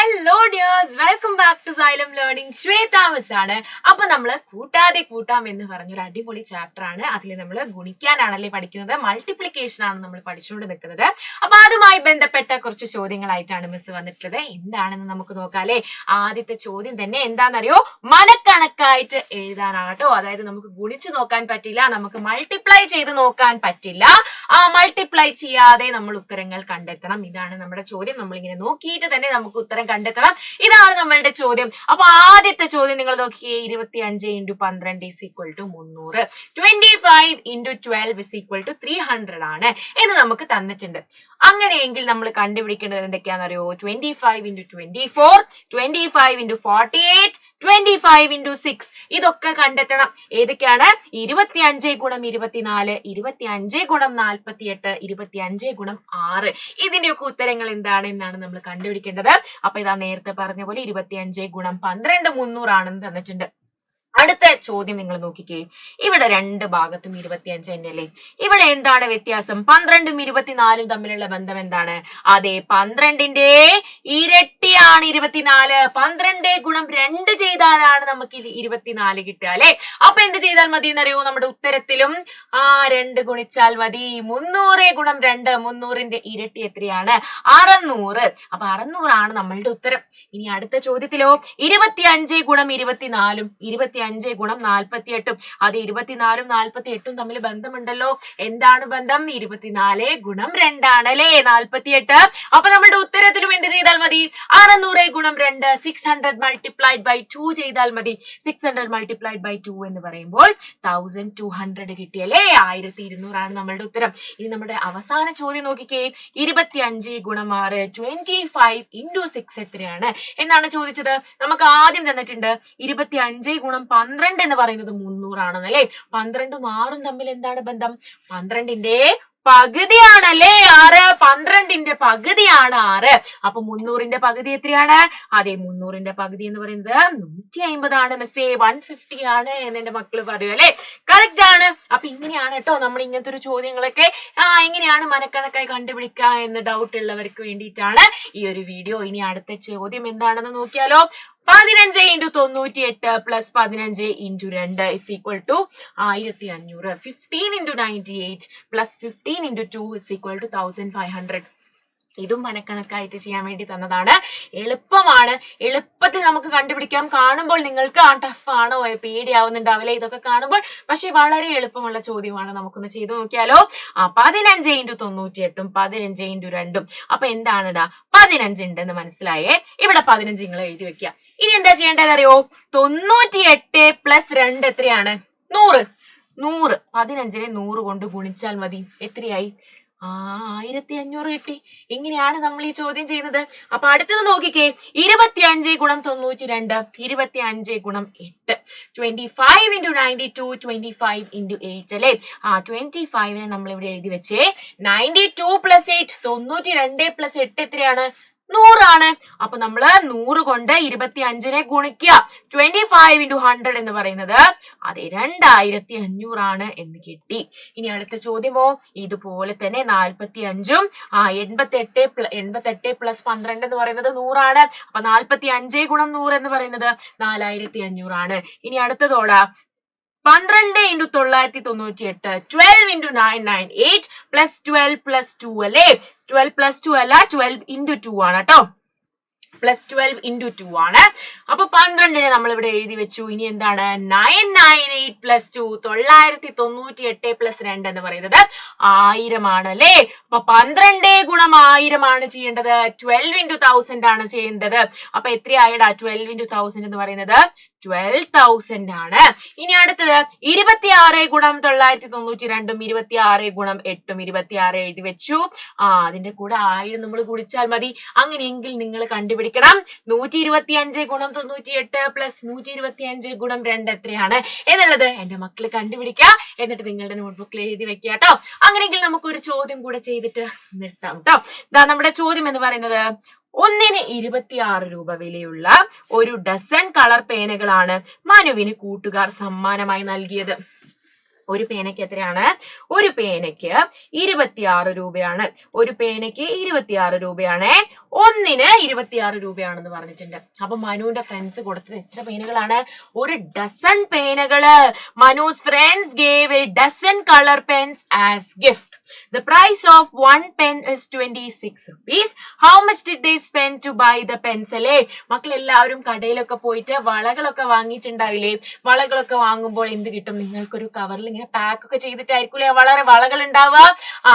Hello dears, welcome back to Xylem learning. Shweta miss ആണ്. അപ്പൊ നമ്മള് കൂട്ടാതെ കൂട്ടാം എന്ന് പറഞ്ഞൊരു അടിപൊളി ചാപ്റ്റർ ആണ്. അതിൽ നമ്മൾ ഗുണിക്കാനാണല്ലേ പഠിക്കുന്നത്, മൾട്ടിപ്ലിക്കേഷൻ ആണ് നമ്മൾ പഠിച്ചുകൊണ്ട് നിൽക്കുന്നത്. അപ്പൊ അതുമായി ബന്ധപ്പെട്ട കുറച്ച് ചോദ്യങ്ങളായിട്ടാണ് മിസ് വന്നിട്ടുള്ളത്. എന്താണെന്ന് നമുക്ക് നോക്കാല്ലേ. ആദ്യത്തെ ചോദ്യം തന്നെ എന്താണെന്നറിയോ, മനക്കണക്കായിട്ട് എഴുതാനാണ് കേട്ടോ. അതായത് നമുക്ക് ഗുണിച്ചു നോക്കാൻ പറ്റില്ല, നമുക്ക് മൾട്ടിപ്ലൈ ചെയ്ത് നോക്കാൻ പറ്റില്ല. ആ മൾട്ടിപ്ലൈ ചെയ്യാതെ നമ്മൾ ഉത്തരങ്ങൾ കണ്ടെത്തണം. ഇതാണ് നമ്മുടെ ചോദ്യം. നമ്മളിങ്ങനെ നോക്കിയിട്ട് തന്നെ നമുക്ക് ഉത്തരം കണ്ടെത്തണം. ഇതാണ് നമ്മളുടെ ചോദ്യം. അപ്പൊ ആദ്യത്തെ ചോദ്യം നിങ്ങൾ നോക്കിയേ, 25 × 12 = 300, 25 × 12 = 300 ആണ് എന്ന് നമുക്ക് തന്നിട്ടുണ്ട്. അങ്ങനെയെങ്കിൽ നമ്മൾ കണ്ടുപിടിക്കേണ്ടത് എന്തൊക്കെയാണെന്നറിയോ, 25 × 24, 25 × 48, 25 × 6 ഇതൊക്കെ കണ്ടെത്തണം. ഏതൊക്കെയാണ്? 25 × 24, 25 × 48, 25 × 6. ഇതിന്റെയൊക്കെ ഉത്തരങ്ങൾ എന്താണ് എന്നാണ് നമ്മൾ കണ്ടുപിടിക്കേണ്ടത്. അപ്പൊ ഇതാ നേരത്തെ പറഞ്ഞ പോലെ 25 × 12 300 ആണെന്ന് തന്നിട്ടുണ്ട്. അടുത്ത ചോദ്യം നിങ്ങൾ നോക്കിക്കേ, ഇവിടെ രണ്ട് ഭാഗത്തും 25 തന്നെയല്ലേ. ഇവിടെ എന്താണ് വ്യത്യാസം? 12ഉം 24ഉം തമ്മിലുള്ള ബന്ധം എന്താണ്? അതെ, 12ന്റെ ഇരട്ടിയാണ് 24. 12 × 2 ചെയ്താലാണ് നമുക്ക് 24 കിട്ടുക അല്ലെ. അപ്പൊ എന്ത് ചെയ്താൽ മതി എന്നറിയോ, നമ്മുടെ ഉത്തരത്തിലും 2 ഗുണിച്ചാൽ മതി. 300 × 2, 300ന്റെ ഇരട്ടി എത്രയാണ്? 600. അപ്പൊ 600 ആണ് നമ്മളുടെ ഉത്തരം. ഇനി അടുത്ത ചോദ്യത്തിലോ, 25 × 24ഉം 25 × 48ഉം. അത് 24ഉം 48ഉം തമ്മിൽ ബന്ധമുണ്ടല്ലോ. എന്താണ് ബന്ധം? 24 × 2 ആണ് അല്ലെ, 48. അപ്പൊ നമ്മുടെ ഉത്തരത്തിലും എന്ത് ചെയ്താൽ മതി? 600 × 2, 600 × 2 ചെയ്താൽ മതി. 600 × 2 എന്ന് പറയുമ്പോൾ 1200 കിട്ടിയല്ലേ. 1200 ആണ് നമ്മളുടെ ഉത്തരം. ഇനി നമ്മുടെ അവസാന ചോദ്യം നോക്കിക്കേ, 25 × 6, 25 × 6 എത്രയാണ് എന്നാണ് ചോദിച്ചത്. നമുക്ക് ആദ്യം തന്നിട്ടുണ്ട് 25 × 12 എന്ന് പറയുന്നത് 300 ആണെന്നല്ലേ. 12ഉം 6ഉം തമ്മിൽ എന്താണ് ബന്ധം? 12ന്റെ പകുതിയാണല്ലേ 6. 12ന്റെ പകുതിയാണ് 6. അപ്പൊ 300ന്റെ പകുതി എത്രയാണ്? അതെ, 300ന്റെ പകുതി എന്ന് പറയുന്നത് 150 ആണ് മിസ്സേ. 150 ആണ് എന്ന് എന്റെ മക്കള് പറയൂ അല്ലെ. കറക്റ്റ് ആണ്. അപ്പൊ ഇങ്ങനെയാണ് കേട്ടോ നമ്മൾ ഇങ്ങനത്തെ ഒരു ചോദ്യങ്ങളൊക്കെ എങ്ങനെയാണ് മനക്കണക്കായി കണ്ടുപിടിക്കുക എന്ന് ഡൗട്ട് ഉള്ളവർക്ക് വേണ്ടിയിട്ടാണ് ഈ ഒരു വീഡിയോ. ഇനി അടുത്ത ചോദ്യം എന്താണെന്ന് നോക്കിയാലോ. 15 × 98 + 15 × 2 = 1500. 15 × 98 + 15 × 2 = 1500. ഇതും മനക്കണക്കായിട്ട് ചെയ്യാൻ വേണ്ടി തന്നതാണ്. എളുപ്പമാണ്, എളുപ്പത്തിൽ നമുക്ക് കണ്ടുപിടിക്കാം. കാണുമ്പോൾ നിങ്ങൾക്ക് ടഫ് ആണോ, പേടിയാവുന്നുണ്ടാവില്ലേ ഇതൊക്കെ കാണുമ്പോൾ, പക്ഷെ വളരെ എളുപ്പമുള്ള ചോദ്യമാണ്. നമുക്കൊന്ന് ചെയ്തു നോക്കിയാലോ. 15 × 98ഉം 15 × 2ഉം. അപ്പൊ എന്താണിടാ? 15 ഉണ്ടെന്ന് മനസ്സിലായേ. ഇവിടെ 15 നിങ്ങൾ എഴുതി വെക്കുക. ഇനി എന്താ ചെയ്യേണ്ടത് അറിയോ? 98 + 2 എത്രയാണ്? 100. 100 15നെ 100 കൊണ്ട് ഗുണിച്ചാൽ മതി. എത്രയായി? 1500 കിട്ടി. ഇങ്ങനെയാണ് നമ്മൾ ഈ ചോദ്യം ചെയ്യുന്നത്. അപ്പൊ അടുത്തത് നോക്കിക്കേ, 25 × 92, 25 × 8, 25 × 92, 25 × 8 അല്ലെ. 25നെ നമ്മൾ ഇവിടെ എഴുതി വെച്ചേ. 92 + 8, 92 + 8 എത്രയാണ്? 100 ആണ്. അപ്പൊ നമ്മള് 100 കൊണ്ട് 25നെ ഗുണിക്കുക. 25 × 100 എന്ന് പറയുന്നത് അതെ 2500 ആണ് എന്ന് കിട്ടി. ഇനി അടുത്ത ചോദ്യമോ ഇതുപോലെ തന്നെ 45ഉം 88 + 12 എന്ന് പറയുന്നത് 100 ആണ്. അപ്പൊ 45 × 100 എന്ന് പറയുന്നത് 4500 ആണ്. ഇനി അടുത്തതോടാ 12 × 998, 12 × 998 + 12 + 2 അല്ലേ. 12 + 2 അല്ല, 12 × 2 ആണ് കേട്ടോ. +12 × 2 ആണ്. അപ്പൊ 12നെ നമ്മൾ ഇവിടെ എഴുതി വെച്ചു. ഇനി എന്താണ്? 998 + 2, 998 + 2 എന്ന് പറയുന്നത് 1000 ആണ് അല്ലേ. അപ്പൊ 12 × 1000 ആണ് ചെയ്യേണ്ടത്. 12 × 1000 ആണ് ചെയ്യേണ്ടത്. അപ്പൊ എത്രയായിടാ? 12 × 1000 എന്ന് പറയുന്നത് 12,000 ആണ്. ഇനി അടുത്തത് 26 × 992ഉം 26 × 8ഉം. 26 എഴുതി വെച്ചു. അതിന്റെ കൂടെ 1000 നമ്മൾ ഗുണിച്ചാൽ മതി. അങ്ങനെയെങ്കിൽ നിങ്ങൾ കണ്ടുപിടിക്കണം 125 × 98 + 125 × 2 എത്രയാണ് എന്നുള്ളത് എന്റെ മക്കള് കണ്ടുപിടിക്കുക. എന്നിട്ട് നിങ്ങളുടെ നോട്ട്ബുക്കിൽ എഴുതി വെക്കുക കേട്ടോ. അങ്ങനെയെങ്കിൽ നമുക്കൊരു ചോദ്യം കൂടെ ചെയ്തിട്ട് നിർത്താം കേട്ടോ. നമ്മുടെ ചോദ്യം എന്ന് പറയുന്നത്, 1ന് 26 രൂപ വിലയുള്ള ഒരു ഡസൻ കളർ പേനകളാണ് മനുവിന് കൂട്ടുകാർ സമ്മാനമായി നൽകിയത്. ഒരു പേനയ്ക്ക് എത്രയാണ്? ഒരു പേനയ്ക്ക് 26 രൂപയാണ്. ഒരു പേനയ്ക്ക് 26 രൂപയാണ്. ഒന്നിന് 26 രൂപയാണെന്ന് പറഞ്ഞിട്ടുണ്ട്. അപ്പൊ മനുവിന്റെ ഫ്രണ്ട്സ് കൊടുത്തത് എത്ര പേനകളാണ്? ഒരു dozen പേനകള്. Manu's friends gave a dozen color pens as gift. The price of one pen is 26 rupees. How much did they spend to buy the pens? അല്ലേ മക്കൾ എല്ലാവരും കടയിലൊക്കെ പോയിട്ട് വളകളൊക്കെ വാങ്ങിയിട്ടുണ്ടാവില്ലേ? വളകളൊക്കെ വാങ്ങുമ്പോൾ എന്ത് കിട്ടും? നിങ്ങൾക്കൊരു കവറിൽ ഇങ്ങനെ പാക്ക് ഒക്കെ ചെയ്തിട്ടായിരിക്കൂലേ വളരെ വളകൾ ഉണ്ടാവുക.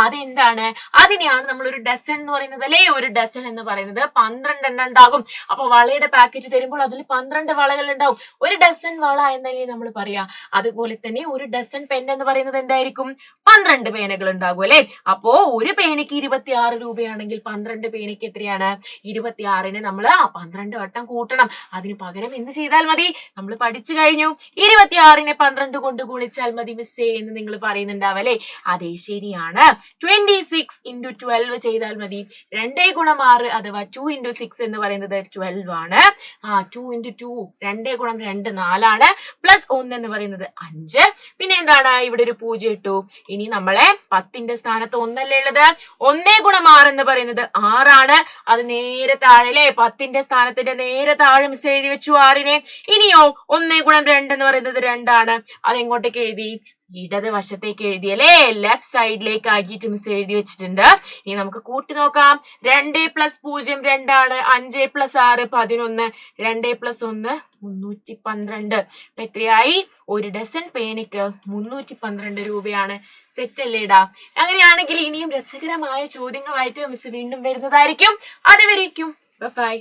അതെന്താണ്? അതിനെയാണ് നമ്മൾ ഒരു ഡസൺ എന്ന് പറയുന്നത് അല്ലേ? ഒരു ഡസൺ എന്ന് പറയുന്നത് 12 എണ്ണം ഉണ്ടാകും. അപ്പൊ വളയുടെ പാക്കേജ് തരുമ്പോൾ അതിൽ 12 വളകൾ ഉണ്ടാവും. ഒരു ഡസൺ വള എന്നല്ലേ നമ്മൾ പറയാ. അതുപോലെ തന്നെ ഒരു ഡസൺ പെൻ എന്ന് പറയുന്നത് എന്തായിരിക്കും? 12 പേനകൾ ഉണ്ടാകും അല്ലെ. അപ്പോ ഒരു പേനയ്ക്ക് 26 രൂപയാണെങ്കിൽ 12 പേനയ്ക്ക് എത്രയാണ്? 26ന് നമ്മൾ 12 വട്ടം കൂട്ടണം. അതിന് പകരം എന്ത് ചെയ്താൽ മതി? നമ്മൾ പഠിച്ചു കഴിഞ്ഞു. 26നെ 12 കൊണ്ട് ഗുണിച്ചാൽ മതി മിസ്സേ എന്ന് നിങ്ങൾ പറയുന്നുണ്ടാവല്ലേ? അതെ, ശരിയാണ്. 26 × 12 ചെയ്താൽ മതി. 2 × 6 അഥവാ 2 × 6 എന്ന് പറയുന്നത് 12 ആണ്. 2 × 2 2 × 2 4 പ്ലസ് 1 എന്ന് പറയുന്നത് 5. പിന്നെ എന്താണ്? ഇവിടെ ഒരു 0 ഇട്ടു. ഇനി നമ്മളെ 10ന്റെ സ്ഥാനത്ത് 1 അല്ലേ ഉള്ളത്? 1 × 6 എന്ന് പറയുന്നത് 6 ആണ്. അത് നേരെ താഴെ 10ന്റെ സ്ഥാനത്തിന്റെ നേരെ താഴെ മിസ് എഴുതി വെച്ചു 6നെ. ഇനിയോ 1 × 2 എന്ന് പറയുന്നത് 2 ആണ്. അത് എങ്ങോട്ടേക്ക് എഴുതി? ഇടത് വശത്തേക്ക് എഴുതിയല്ലേ? ലെഫ്റ്റ് സൈഡിലേക്ക് ആക്കിയിട്ട് മിസ് എഴുതി വെച്ചിട്ടുണ്ട്. ഇനി നമുക്ക് കൂട്ടി നോക്കാം. 2 + 0 2 ആണ്. 5 + 6 11. 2 + 1 312. അപ്പൊ എത്രയായി? ഒരു ഡസൺ പേനയ്ക്ക് 312 രൂപയാണ്. സെറ്റ് അല്ലേടാ? അങ്ങനെയാണെങ്കിൽ ഇനിയും രസകരമായ ചോദ്യങ്ങളായിട്ട് മിസ് വീണ്ടും വരുന്നതായിരിക്കും. അതുവരേക്കും ബൈ.